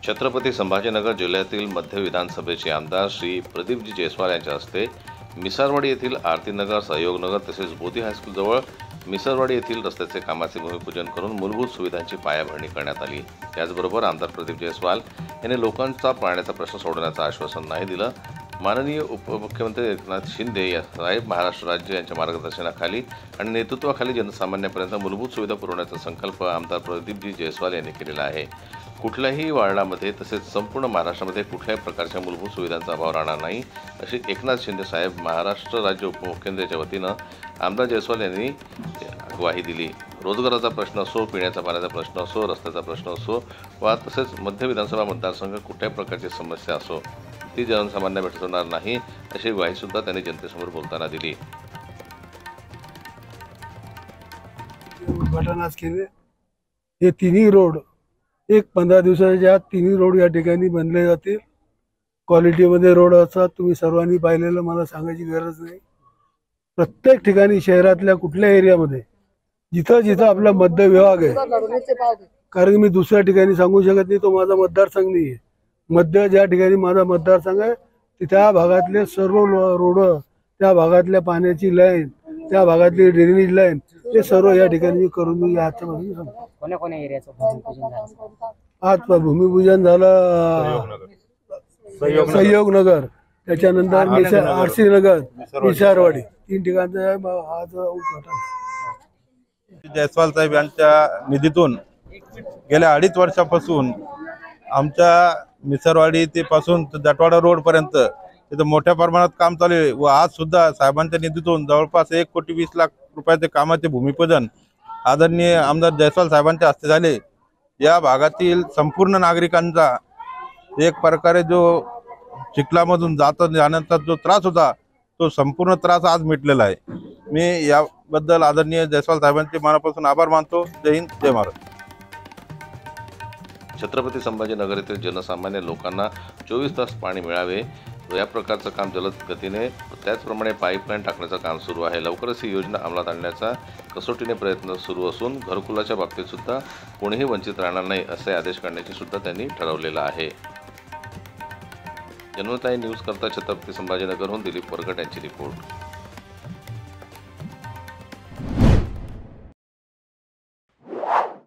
छत्रपती संभाजीनगर जिल्ह्यातील मध्य विधानसभेचे आमदार श्री प्रदीपजी जयस्वाल यांच्या हस्ते मिसारवाडी येथील आरतीनगर, सहयोगनगर तसेच बोधी हायस्कूल जवळ मिसारवाडी येथील रस्त्याचे कामाचे भूमिपूजन करून मूलभूत सुविधांची पायाभरणी करण्यात आली। त्याचबरोबर आमदार प्रदीप जयस्वाल यांनी लोकांचा पाण्याचा प्रश्न सोडवण्याचं आश्वासन नाही दिलं। माननीय उपमुख्यमंत्री एकनाथ शिंदे साहेब महाराष्ट्र राज्य यांच्या मार्गदर्शनाखाली आणि नेतृत्वाखाली जनसामान्यांपर्यंत मूलभूत सुविधा पुरवण्याचा संकल्प आमदार प्रदीपजी जयस्वाल यांनी केलेला आहे। कुठल्याही वार्डामध्ये तसेच संपूर्ण महाराष्ट्रामध्ये कुठल्याही प्रकारच्या मूलभूत सुविधांचा अभाव राहणार नाही अशी एकनाथ शिंदे साहेब महाराष्ट्र राज्य उपमुख्यमंत्र्यांच्या वतीनं आमदार जयस्वाल यांनी ग्वाही दिली। रोजगाराचा प्रश्न असो, पिण्याचा पाण्याचा प्रश्न असो, रस्त्याचा प्रश्न असो वा तसेच मध्य विधानसभा मतदारसंघ कुठल्याही प्रकारची समस्या असो ती जनसामान्य भेटवणार नाही अशी ग्वाही सुद्धा त्यांनी जनतेसमोर बोलताना दिली। उद्घाटनास केले हे तिन्ही रोड 15 दिवसाच्या आत तिन्ही रोड या ठिकाणी बनले जातील। क्वालिटीमध्ये रोड असतात, तुम्ही सर्वांनी पाहिलेलं मला सांगायची गरज नाही। प्रत्येक ठिकाणी शहरातल्या कुठल्या एरियामध्ये जिथं जिथं आपला मध्य विभाग आहे, कारण मी दुसऱ्या ठिकाणी सांगू शकत नाही, तो माझा मतदारसंघ नाही आहे। मध्य ज्या ठिकाणी माझा मतदारसंघ आहे त्या भागातले सर्व रोड, त्या भागातल्या पाण्याची लाईन, त्या भागातली ड्रेनेज लाईन हे सर्व या ठिकाणी करून मी आजच्या मध्ये सांगतो। कोण्या एरियाचं भूमिपूजन झालं? आज भूमिपूजन झालं सहयोगनगर, त्याच्यानंतर आरसी नगर, मिसारवाडी, 3 ठिकाणचं आज उद्घाटन। जयस्वाल साहेब यांच्या निधीतून गेल्या 2.5 वर्षापासून आमच्या मिसारवाडी ते पासून जटवाडा रोड पर्यंत तिथं मोठ्या प्रमाणात काम चालू आहे व आज सुद्धा साहेबांच्या निधीतून जवळपास 1,20,00,000 रुपयाचे कामाचे भूमिपूजन आदरणीय आमदार जयस्वाल साहेबांच्या हस्ते झाले। या भागातील संपूर्ण नागरिकांचा एक प्रकारे जो चिखलामधून जाण्याचा जो त्रास होता तो संपूर्ण त्रास आज मिटलेला आहे। मी याबद्दल आदरणीय जयस्वाल साहेबांचे मनापासून आभार मानतो। जय हिंद, जय महाराष्ट्र। छत्रपती संभाजीनगर येथील जनसामान्य लोकांना 24 तास पाणी मिळावे या प्रकारचं काम जलद गतीने, त्याचप्रमाणे पाईपलाईन टाकण्याचं काम सुरू आहे। लवकरच ही योजना अंमलात आणण्याचा कसोटीने प्रयत्न सुरू असून घरकुलाच्या बाबतीत सुद्धा कोणीही वंचित राहणार नाही असे आदेश काढण्याचे सुद्धा त्यांनी ठरवलेलं आहे। जनमत न्यूज करता छत्रपती संभाजीनगरहून दिलीप वरगट यांची रिपोर्ट।